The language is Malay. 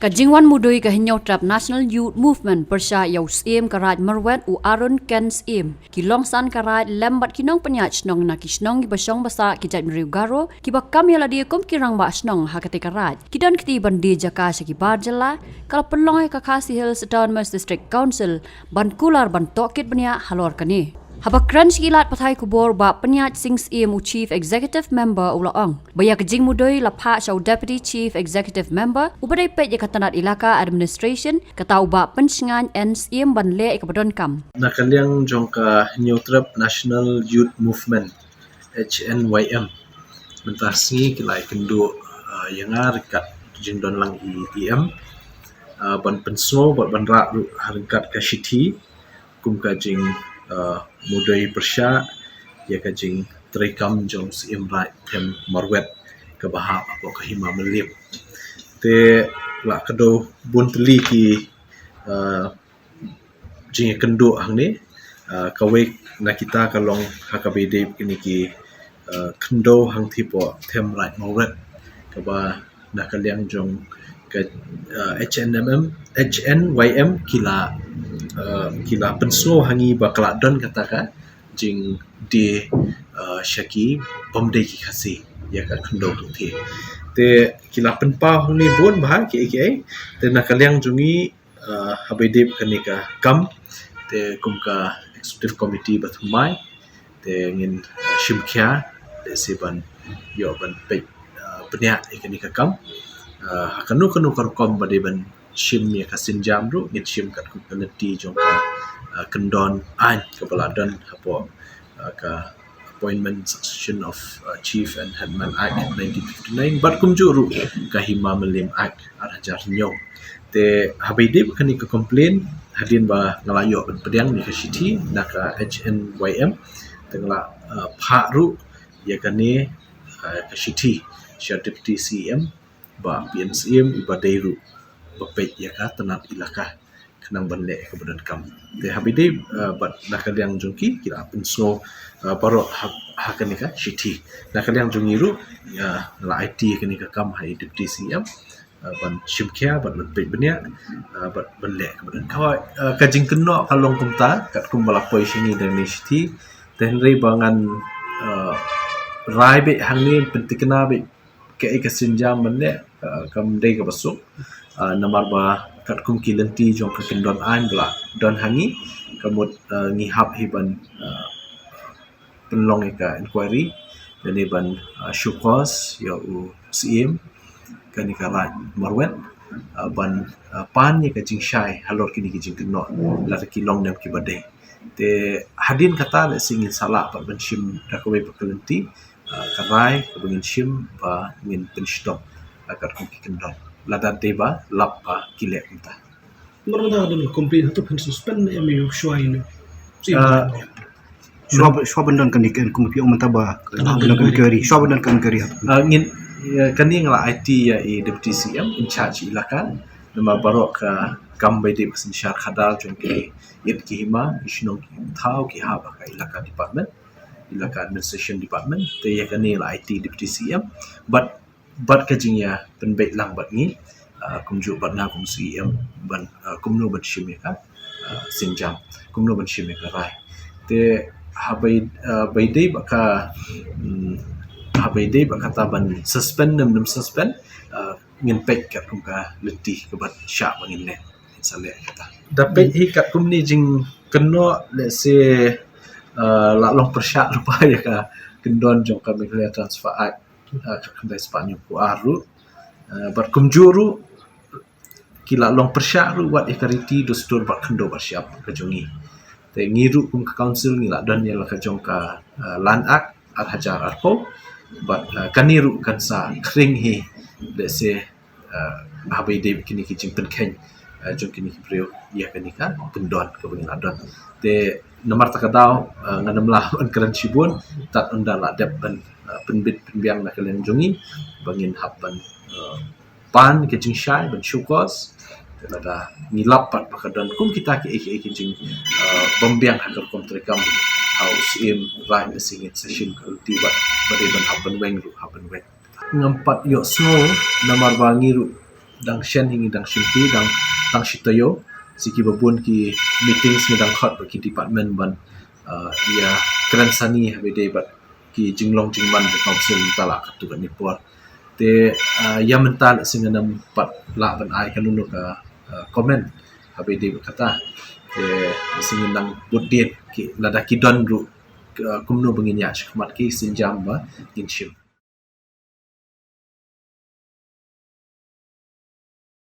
Kajingwan mudoi kahinyaw trap National Youth Movement persya yaw sim karaj marwet u Aaron Ken sim kilongsan karaj lembat kinong penyat snong na kisnong gibasyong basa kijat meriu garo kibakam yala diakum kirang ba snong hakate karaj kidan kiti bandi jaka syakibar jela kala pelong kakasi Hills Autonomous District Council ban kular ban tokit benya halor kani. Habakran sikilat pathai kubor ba penyat sing sim u Chief Executive Member ulaong. Baya kajing mudoi lapha syau Deputy Chief Executive Member ubadai pet katanat ilaka administration kata uba pensingan NSIM ban le ikabadon kam. Nakaliang jongka Newtrap National Youth Movement HNYM mentasngi kilai kendu yangar kat jingdon lang IEM ban pensno ban ra harkat ka shiti kum ka jing mudai persya ya ka jing trekam jong sim right tem marwet ke bahap apa ke hima melim te la kado buntli ki jing kendu hang ni kawek na kita kalong hakabede kini ki kendo hang tipo tem right marwet ke ba na kaliang jong ke HNYM kila penslo hangi bakla don kataka jing di syaki bomdei ki khasi ya ka kendo tu te kila penpa huni bon bah ke te nakaliang jungi habedip kanika kam te kumka executive committee bathumai te ngin shimkhya te siban yo ban pe penya kanika kam hakanu karkom badiban shim ya kasin jam ru ngin shim kat kukalati jongka kendon an kepaladan hapo ka appointment succession of chief and headman act 1959 bat kumjuru kahima melim act arhajar nyong te habide kani ka complain hadin ba ngalayo pedang ni ka city naka HNYM tengla pharu ya kani ka city deputy CM ba PNCM ibadairu bapet ya ka tanat ilaka kenang banle kemudian kam te habide bat nakaliang jungki kira penso paro hakanika city nakaliang jungiru ya la IT kanika kam hai deputy CM ban shimkhya ban bapet benya bat banle kemudian kawa kajing keno kalong kumta kat kumbala poi sini dan city ten rei bangan rai be hangni pentikna be ke kasinjam banle kam dei ka basuk namar ba kat kum kilanti jong ka kendon an bla don hangi kamut ngihap hiban penlong ka inquiry dan iban syukos ya u CM kani kala marwet ban pan ni ka jing shai halor kini jing keno la ki long nam ki bade te hadin kata le singin sala ban shim rakwe pekelanti karai kebengin shim ba ngin penstop agar kum ki kendon lada deba lapa kilek kita. Mereka ada komplain atau suspend emi shuain. Shua bendan kan ikan kumpi orang mentaba bendan kan keri. Shua bendan kan keri. Ngin kani ngala IT ya deputy CM in charge ilakan nama barok ka kambai de pesan syar khadal jongke it ki hima isnong ki thau ki ha ka ilaka department ilaka administration department te ya kani ngala IT deputy CM but kajingnya penbaik lang bat ni kumju batna kum CM ban kumno bat shimeka sinjam kumno bat shimeka rai te habai baka taban suspend nam suspend ngin pek kat kum ka letih ke bat sya bangin le insale kata dapat hi kat kum ni jing keno let's say la long persya lupa ya ka kendon jong ka mikle transfer act kandai Spanyol ku aru berkumjuru kila long persya ru wat ikariti dostur bat kendo bersiap kejungi te ngiru kum ke council ngila dan yala kejong ka land act arhajar arpo bat kaniru kansa kring hi let's say habai de kini kijing penken jong kini brio ya kanika pendon ke bengin adon te nomor takadau nganamlah an keran sibun tat undala dep penbit penbiang nak kalian jungi bangin hapan pan kejing syai ban syukos ada ngilap pat pakadon kum kita ke kejing bombiang hakar kontrekam house im right singit session tiba bade ban hapan weng ru hapan weng ngampat yo snow namar bangi ru dang shen hingi dang shinti dang shitayo siki babun ki meetings ni dang khot ki department ban ia kran sani habede bat ki jinglong jingman the council tala khatu kan nipor te ya mental singanam pat la ban ai kanunu ka comment habede kata te singanang budin ki lada ki don ru kumno bengin ya shikmat ki sinjam ba inshim